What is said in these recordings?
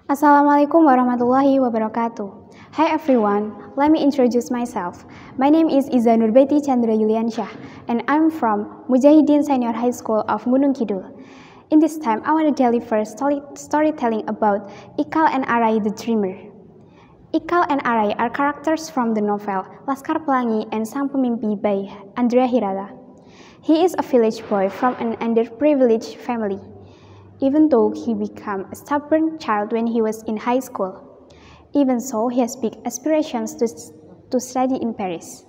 Assalamualaikum warahmatullahi wabarakatuh. Hi everyone, let me introduce myself. My name is Nur Baity Candra and I'm from Mujahidin Senior High School of Gunung Kidul. In this time, I want to deliver storytelling about Ikal and Arai the Dreamer. Ikal and Arai are characters from the novel Laskar Pelangi and Sang Pemimpi by Andrea Hirata. He is a village boy from an underprivileged family. Even though he became a stubborn child when he was in high school. Even so, he has big aspirations to study in Paris.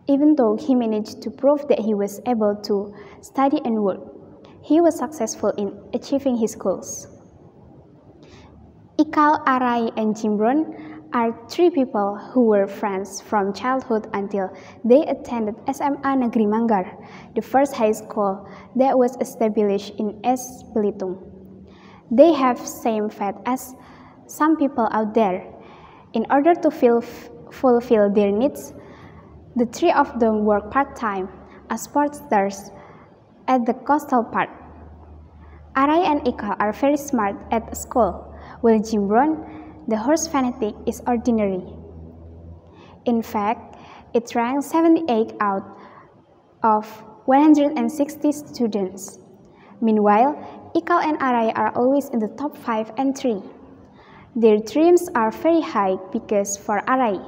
Even though he managed to prove that he was able to study and work, he was successful in achieving his goals. Ikal, Arai, and Jimbron are three people who were friends from childhood until they attended SMA Negeri Manggar, the first high school that was established in Es Belitung. They have same fate as some people out there. In order to fulfill their needs, the three of them work part-time as sportsters at the coastal park. Arai and Ikal are very smart at school, while Jimbron, the horse fanatic, is ordinary. In fact, it ranks 78 out of 160 students. Meanwhile, Ikal and Arai are always in the top 5 and 3. Their dreams are very high because for Arai,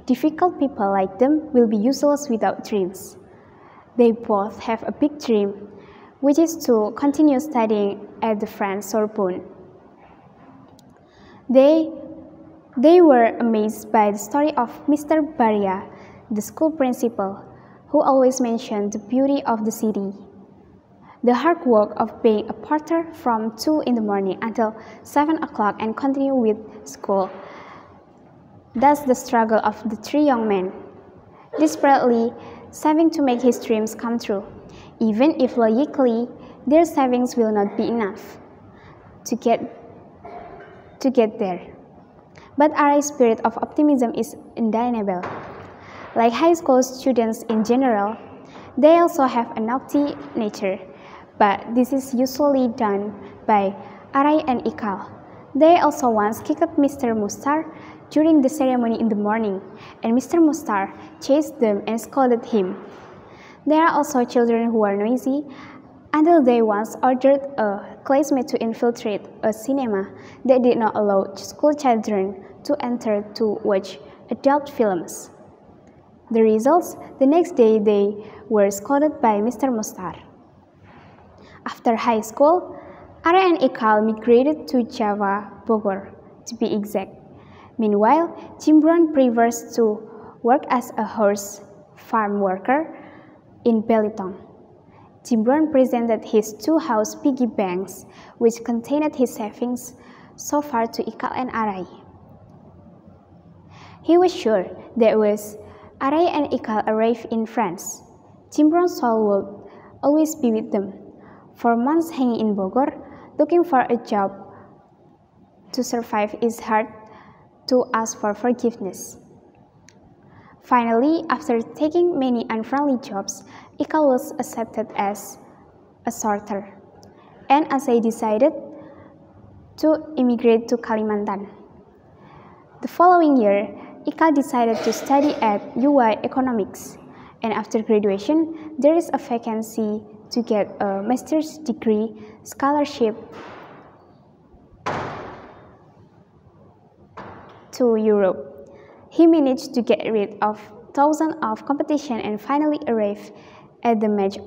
difficult people like them will be useless without dreams. They both have a big dream, which is to continue studying at the French Sorbonne. They were amazed by the story of Mr. Baria, the school principal, who always mentioned the beauty of the city. The hard work of being a porter from 2 in the morning until 7 o'clock and continue with school. That's the struggle of the three young men, desperately saving to make his dreams come true, even if logically their savings will not be enough to get there. But Arai's spirit of optimism is undeniable. Like high school students in general, they also have a naughty nature, but this is usually done by Arai and Ikal. They also once kicked Mr. Mustar during the ceremony in the morning, and Mr. Mustar chased them and scolded him. There are also children who are noisy, until they once ordered a classmate to infiltrate a cinema that did not allow school children to enter to watch adult films. The results, the next day they were scolded by Mr. Mustar. After high school, Arai and Ikal migrated to Java, Bogor, to be exact. Meanwhile, Jimbron prefers to work as a horse farm worker in Belitung. Jimbron presented his 2 house piggy banks, which contained his savings so far to Ikal and Arai. He was sure that was Arai and Ikal arrived in France. Jimbron's soul would always be with them. For months hanging in Bogor, looking for a job to survive is hard to ask for forgiveness. Finally, after taking many unfriendly jobs, Ikal was accepted as a sorter, and Arai decided to immigrate to Kalimantan. The following year, Ikal decided to study at UI Economics, and after graduation, there is a vacancy to get a master's degree scholarship to Europe. He managed to get rid of thousands of competition and finally arrived at the match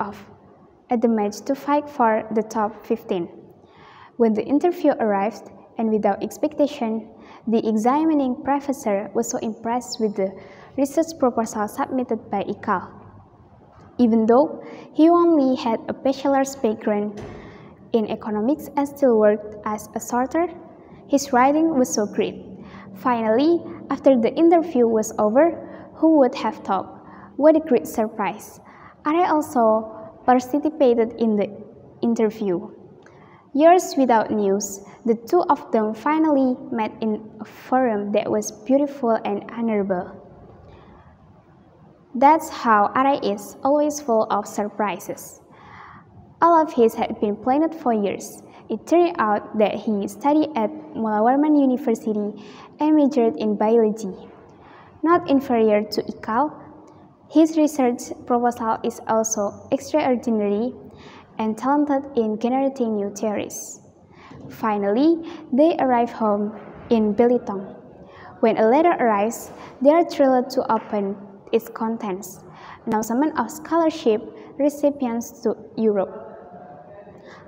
to fight for the top 15. When the interview arrived, and without expectation, the examining professor was so impressed with the research proposal submitted by Ikal. Even though he only had a bachelor's background in economics and still worked as a sorter, his writing was so great. Finally, after the interview was over, who would have thought? What a great surprise! Arai also participated in the interview. Years without news, the two of them finally met in a forum that was beautiful and honorable. That's how Arai is, always full of surprises. All of his had been planned for years. It turned out that he studied at Mulawarman University and majored in biology. Not inferior to Ikal, his research proposal is also extraordinary and talented in generating new theories. Finally, they arrive home in Belitung. When a letter arrives, they are thrilled to open its contents, announcement of scholarship recipients to Europe.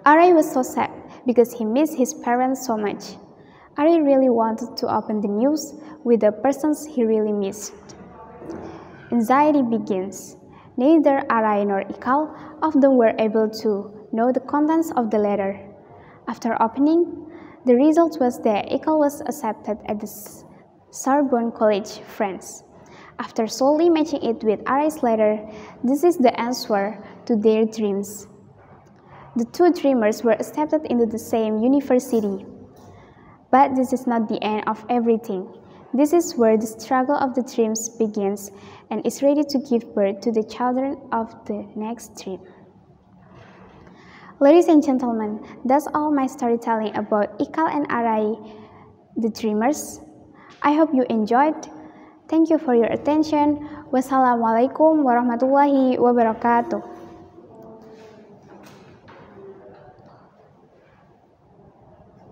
Arai was so sad because he missed his parents so much. Arai really wanted to open the news with the persons he really missed. Anxiety begins. Neither Arai nor Ikal of them were able to know the contents of the letter. After opening, the result was that Ikal was accepted at the Sorbonne College, France. After solely matching it with Arai's letter, this is the answer to their dreams. The two dreamers were accepted into the same university. But this is not the end of everything. This is where the struggle of the dreams begins and is ready to give birth to the children of the next dream. Ladies and gentlemen, that's all my storytelling about Ikal and Arai, the dreamers. I hope you enjoyed. Thank you for your attention. Wassalamualaikum warahmatullahi wabarakatuh.